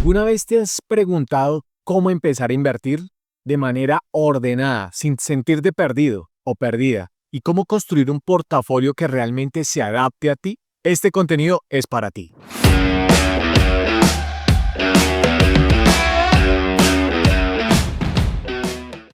¿Alguna vez te has preguntado cómo empezar a invertir de manera ordenada, sin sentirte perdido o perdida? ¿Y cómo construir un portafolio que realmente se adapte a ti? Este contenido es para ti.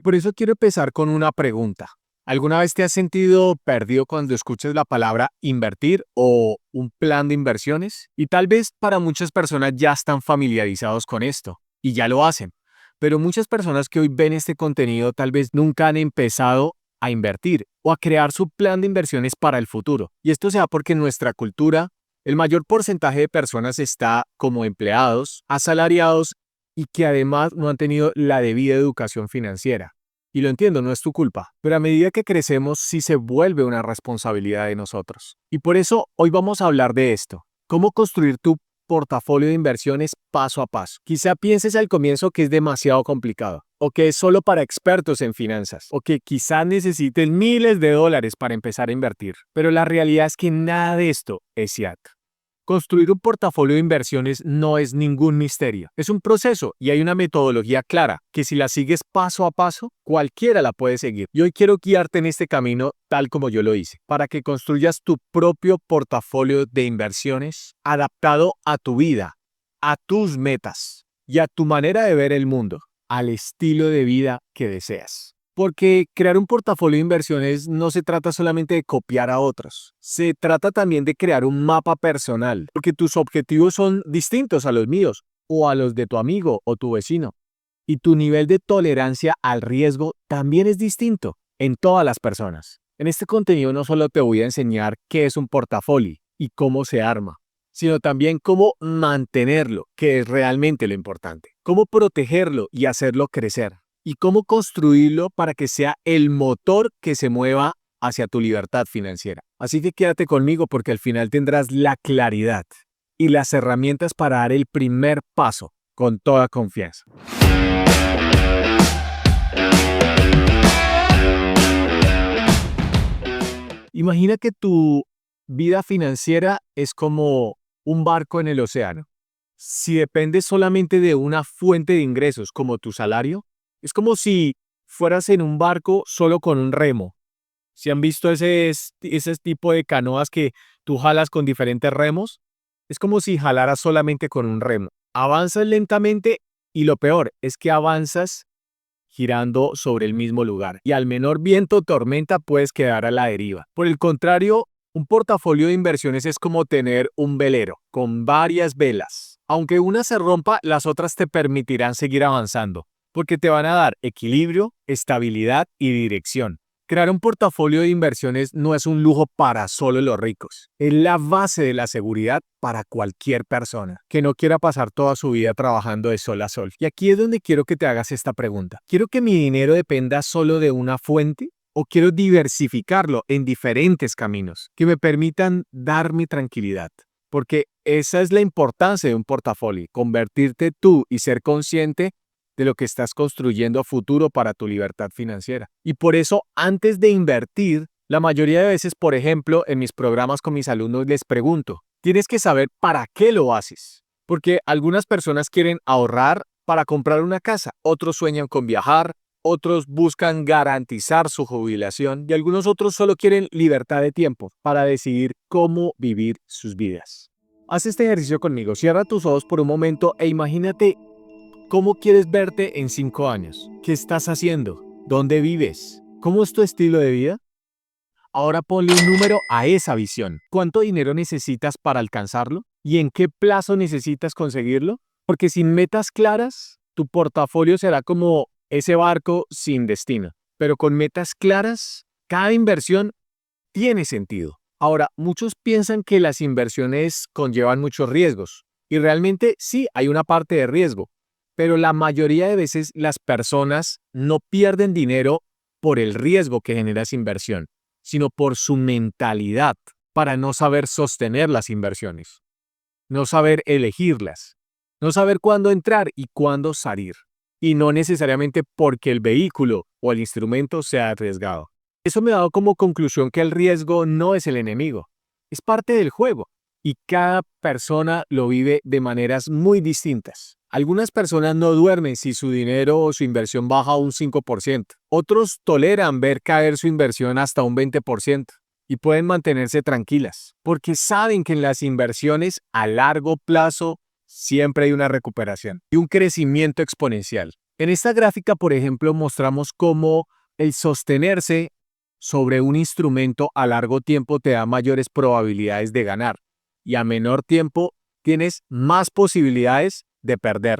Por eso quiero empezar con una pregunta. ¿Alguna vez te has sentido perdido cuando escuchas la palabra invertir o un plan de inversiones? Y tal vez para muchas personas ya están familiarizados con esto y ya lo hacen. Pero muchas personas que hoy ven este contenido tal vez nunca han empezado a invertir o a crear su plan de inversiones para el futuro. Y esto se da porque en nuestra cultura el mayor porcentaje de personas está como empleados, asalariados y que además no han tenido la debida educación financiera. Y lo entiendo, no es tu culpa, pero a medida que crecemos sí se vuelve una responsabilidad de nosotros. Y por eso hoy vamos a hablar de esto, cómo construir tu portafolio de inversiones paso a paso. Quizá pienses al comienzo que es demasiado complicado, o que es solo para expertos en finanzas, o que quizá necesites miles de dólares para empezar a invertir. Pero la realidad es que nada de esto es cierto. Construir un portafolio de inversiones no es ningún misterio. Es un proceso y hay una metodología clara que si la sigues paso a paso, cualquiera la puede seguir. Y hoy quiero guiarte en este camino tal como yo lo hice, para que construyas tu propio portafolio de inversiones adaptado a tu vida, a tus metas y a tu manera de ver el mundo, al estilo de vida que deseas. Porque crear un portafolio de inversiones no se trata solamente de copiar a otros, se trata también de crear un mapa personal, porque tus objetivos son distintos a los míos o a los de tu amigo o tu vecino. Y tu nivel de tolerancia al riesgo también es distinto en todas las personas. En este contenido no solo te voy a enseñar qué es un portafolio y cómo se arma, sino también cómo mantenerlo, que es realmente lo importante, cómo protegerlo y hacerlo crecer, y cómo construirlo para que sea el motor que se mueva hacia tu libertad financiera. Así que quédate conmigo porque al final tendrás la claridad y las herramientas para dar el primer paso con toda confianza. Imagina que tu vida financiera es como un barco en el océano. Si dependes solamente de una fuente de ingresos como tu salario, es como si fueras en un barco solo con un remo. ¿Si han visto ese tipo de canoas que tú jalas con diferentes remos? Es como si jalaras solamente con un remo. Avanzas lentamente y lo peor es que avanzas girando sobre el mismo lugar. Y al menor viento o tormenta puedes quedar a la deriva. Por el contrario, un portafolio de inversiones es como tener un velero con varias velas. Aunque una se rompa, las otras te permitirán seguir avanzando, porque te van a dar equilibrio, estabilidad y dirección. Crear un portafolio de inversiones no es un lujo para solo los ricos. Es la base de la seguridad para cualquier persona que no quiera pasar toda su vida trabajando de sol a sol. Y aquí es donde quiero que te hagas esta pregunta. ¿Quiero que mi dinero dependa solo de una fuente? ¿O quiero diversificarlo en diferentes caminos que me permitan darme tranquilidad? Porque esa es la importancia de un portafolio, convertirte tú y ser consciente de lo que estás construyendo a futuro para tu libertad financiera. Y por eso, antes de invertir, la mayoría de veces, por ejemplo, en mis programas con mis alumnos les pregunto, tienes que saber para qué lo haces. Porque algunas personas quieren ahorrar para comprar una casa, otros sueñan con viajar, otros buscan garantizar su jubilación y algunos otros solo quieren libertad de tiempo para decidir cómo vivir sus vidas. Haz este ejercicio conmigo, cierra tus ojos por un momento e imagínate cómo quieres verte en 5 años. ¿Qué estás haciendo? ¿Dónde vives? ¿Cómo es tu estilo de vida? Ahora ponle un número a esa visión. ¿Cuánto dinero necesitas para alcanzarlo? ¿Y en qué plazo necesitas conseguirlo? Porque sin metas claras, tu portafolio será como ese barco sin destino. Pero con metas claras, cada inversión tiene sentido. Ahora, muchos piensan que las inversiones conllevan muchos riesgos. Y realmente sí, hay una parte de riesgo. Pero la mayoría de veces las personas no pierden dinero por el riesgo que genera esa inversión, sino por su mentalidad para no saber sostener las inversiones, no saber elegirlas, no saber cuándo entrar y cuándo salir, y no necesariamente porque el vehículo o el instrumento sea arriesgado. Eso me ha dado como conclusión que el riesgo no es el enemigo, es parte del juego, y cada persona lo vive de maneras muy distintas. Algunas personas no duermen si su dinero o su inversión baja un 5%. Otros toleran ver caer su inversión hasta un 20% y pueden mantenerse tranquilas, porque saben que en las inversiones a largo plazo siempre hay una recuperación y un crecimiento exponencial. En esta gráfica, por ejemplo, mostramos cómo el sostenerse sobre un instrumento a largo tiempo te da mayores probabilidades de ganar y a menor tiempo tienes más posibilidades de perder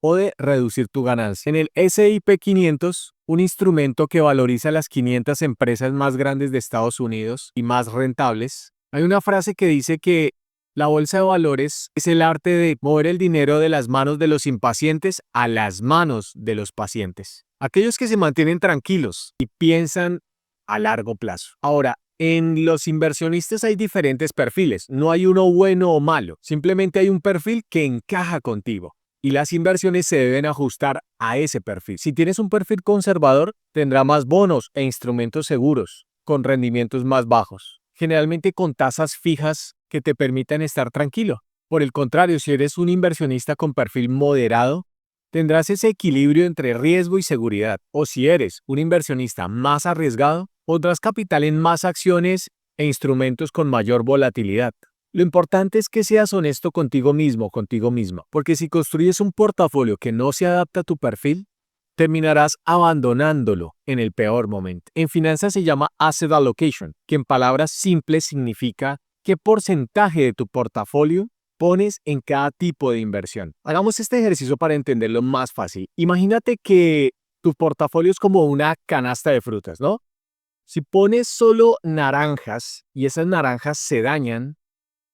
o de reducir tu ganancia. En el S&P 500, un instrumento que valoriza las 500 empresas más grandes de Estados Unidos y más rentables, hay una frase que dice que la bolsa de valores es el arte de mover el dinero de las manos de los impacientes a las manos de los pacientes. Aquellos que se mantienen tranquilos y piensan a largo plazo. Ahora, en los inversionistas hay diferentes perfiles, no hay uno bueno o malo, simplemente hay un perfil que encaja contigo y las inversiones se deben ajustar a ese perfil. Si tienes un perfil conservador, tendrá más bonos e instrumentos seguros, con rendimientos más bajos, generalmente con tasas fijas que te permitan estar tranquilo. Por el contrario, si eres un inversionista con perfil moderado, tendrás ese equilibrio entre riesgo y seguridad. O si eres un inversionista más arriesgado, pondrás capital en más acciones e instrumentos con mayor volatilidad. Lo importante es que seas honesto contigo mismo, contigo misma, porque si construyes un portafolio que no se adapta a tu perfil, terminarás abandonándolo en el peor momento. En finanzas se llama asset allocation, que en palabras simples significa qué porcentaje de tu portafolio pones en cada tipo de inversión. Hagamos este ejercicio para entenderlo más fácil. Imagínate que tu portafolio es como una canasta de frutas, ¿no? Si pones solo naranjas y esas naranjas se dañan,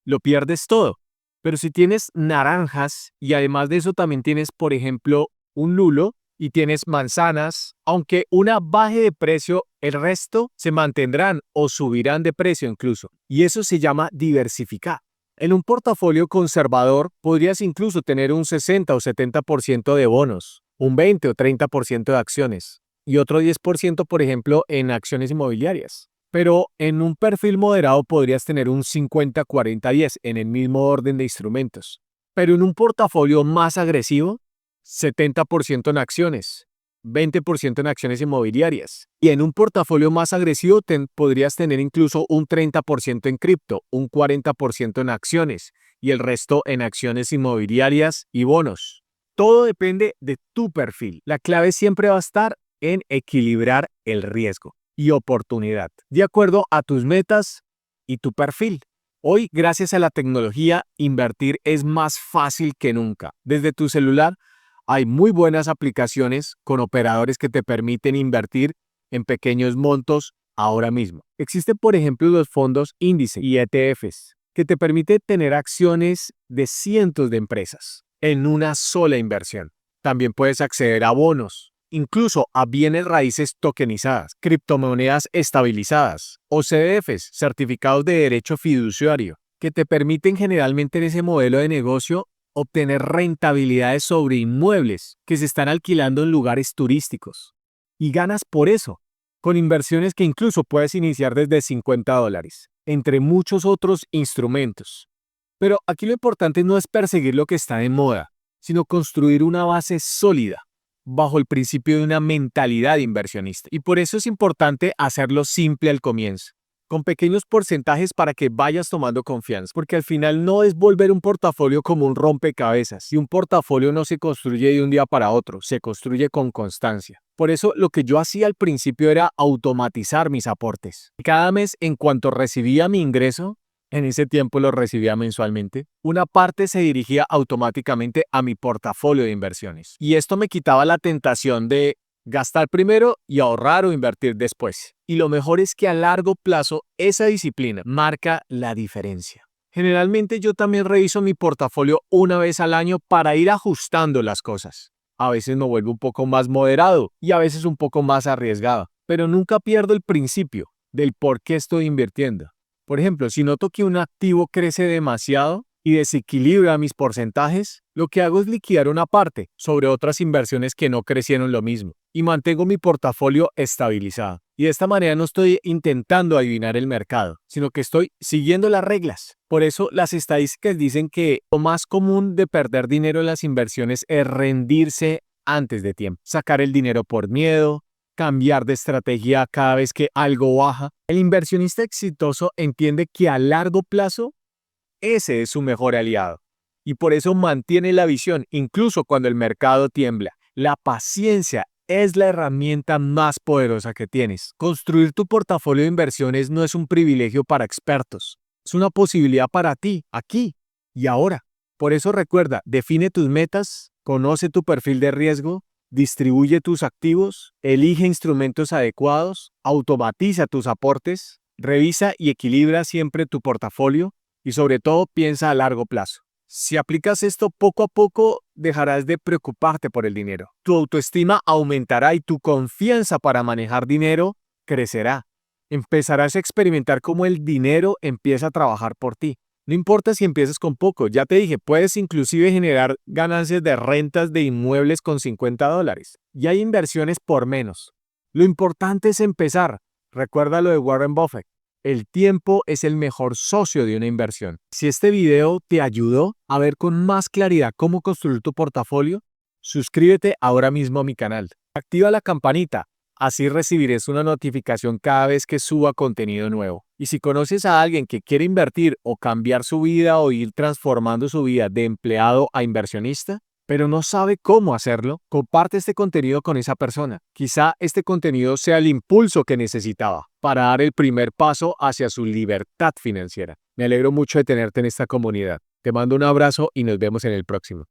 lo pierdes todo. Pero si tienes naranjas y además de eso también tienes, por ejemplo, un lulo y tienes manzanas, aunque una baje de precio, el resto se mantendrán o subirán de precio incluso. Y eso se llama diversificar. En un portafolio conservador podrías incluso tener un 60 o 70% de bonos, un 20 o 30% de acciones y otro 10%, por ejemplo, en acciones inmobiliarias. Pero en un perfil moderado podrías tener un 50-40-10 en el mismo orden de instrumentos. Pero en un portafolio más agresivo, 70% en acciones, 20% en acciones inmobiliarias. Y en un portafolio más agresivo podrías tener incluso un 30% en cripto, un 40% en acciones y el resto en acciones inmobiliarias y bonos. Todo depende de tu perfil. La clave siempre va a estar en equilibrar el riesgo y oportunidad, de acuerdo a tus metas y tu perfil. Hoy, gracias a la tecnología, invertir es más fácil que nunca. Desde tu celular hay muy buenas aplicaciones con operadores que te permiten invertir en pequeños montos ahora mismo. Existen, por ejemplo, los fondos índice y ETFs, que te permiten tener acciones de cientos de empresas en una sola inversión. También puedes acceder a bonos, incluso a bienes raíces tokenizadas, criptomonedas estabilizadas o CDFs, certificados de derecho fiduciario, que te permiten generalmente en ese modelo de negocio obtener rentabilidades sobre inmuebles que se están alquilando en lugares turísticos. Y ganas por eso, con inversiones que incluso puedes iniciar desde $50, entre muchos otros instrumentos. Pero aquí lo importante no es perseguir lo que está de moda, sino construir una base sólida bajo el principio de una mentalidad inversionista. Y por eso es importante hacerlo simple al comienzo, con pequeños porcentajes para que vayas tomando confianza, porque al final no es volver un portafolio como un rompecabezas, y un portafolio no se construye de un día para otro, se construye con constancia. Por eso lo que yo hacía al principio era automatizar mis aportes. Cada mes, en cuanto recibía mi ingreso, en ese tiempo lo recibía mensualmente, una parte se dirigía automáticamente a mi portafolio de inversiones. Y esto me quitaba la tentación de gastar primero y ahorrar o invertir después. Y lo mejor es que a largo plazo esa disciplina marca la diferencia. Generalmente yo también reviso mi portafolio una vez al año para ir ajustando las cosas. A veces me vuelvo un poco más moderado y a veces un poco más arriesgado, pero nunca pierdo el principio del por qué estoy invirtiendo. Por ejemplo, si noto que un activo crece demasiado y desequilibra mis porcentajes, lo que hago es liquidar una parte sobre otras inversiones que no crecieron lo mismo y mantengo mi portafolio estabilizado. Y de esta manera no estoy intentando adivinar el mercado, sino que estoy siguiendo las reglas. Por eso las estadísticas dicen que lo más común de perder dinero en las inversiones es rendirse antes de tiempo, sacar el dinero por miedo, cambiar de estrategia cada vez que algo baja. El inversionista exitoso entiende que a largo plazo ese es su mejor aliado y por eso mantiene la visión incluso cuando el mercado tiembla. La paciencia es la herramienta más poderosa que tienes. Construir tu portafolio de inversiones no es un privilegio para expertos, es una posibilidad para ti, aquí y ahora. Por eso recuerda, define tus metas, conoce tu perfil de riesgo, distribuye tus activos, elige instrumentos adecuados, automatiza tus aportes, revisa y equilibra siempre tu portafolio y sobre todo piensa a largo plazo. Si aplicas esto poco a poco, dejarás de preocuparte por el dinero. Tu autoestima aumentará y tu confianza para manejar dinero crecerá. Empezarás a experimentar cómo el dinero empieza a trabajar por ti. No importa si empiezas con poco, ya te dije, puedes inclusive generar ganancias de rentas de inmuebles con $50. Y hay inversiones por menos. Lo importante es empezar. Recuerda lo de Warren Buffett. El tiempo es el mejor socio de una inversión. Si este video te ayudó a ver con más claridad cómo construir tu portafolio, suscríbete ahora mismo a mi canal. Activa la campanita, así recibirás una notificación cada vez que suba contenido nuevo. Y si conoces a alguien que quiere invertir o cambiar su vida o ir transformando su vida de empleado a inversionista, pero no sabe cómo hacerlo, comparte este contenido con esa persona. Quizá este contenido sea el impulso que necesitaba para dar el primer paso hacia su libertad financiera. Me alegro mucho de tenerte en esta comunidad. Te mando un abrazo y nos vemos en el próximo.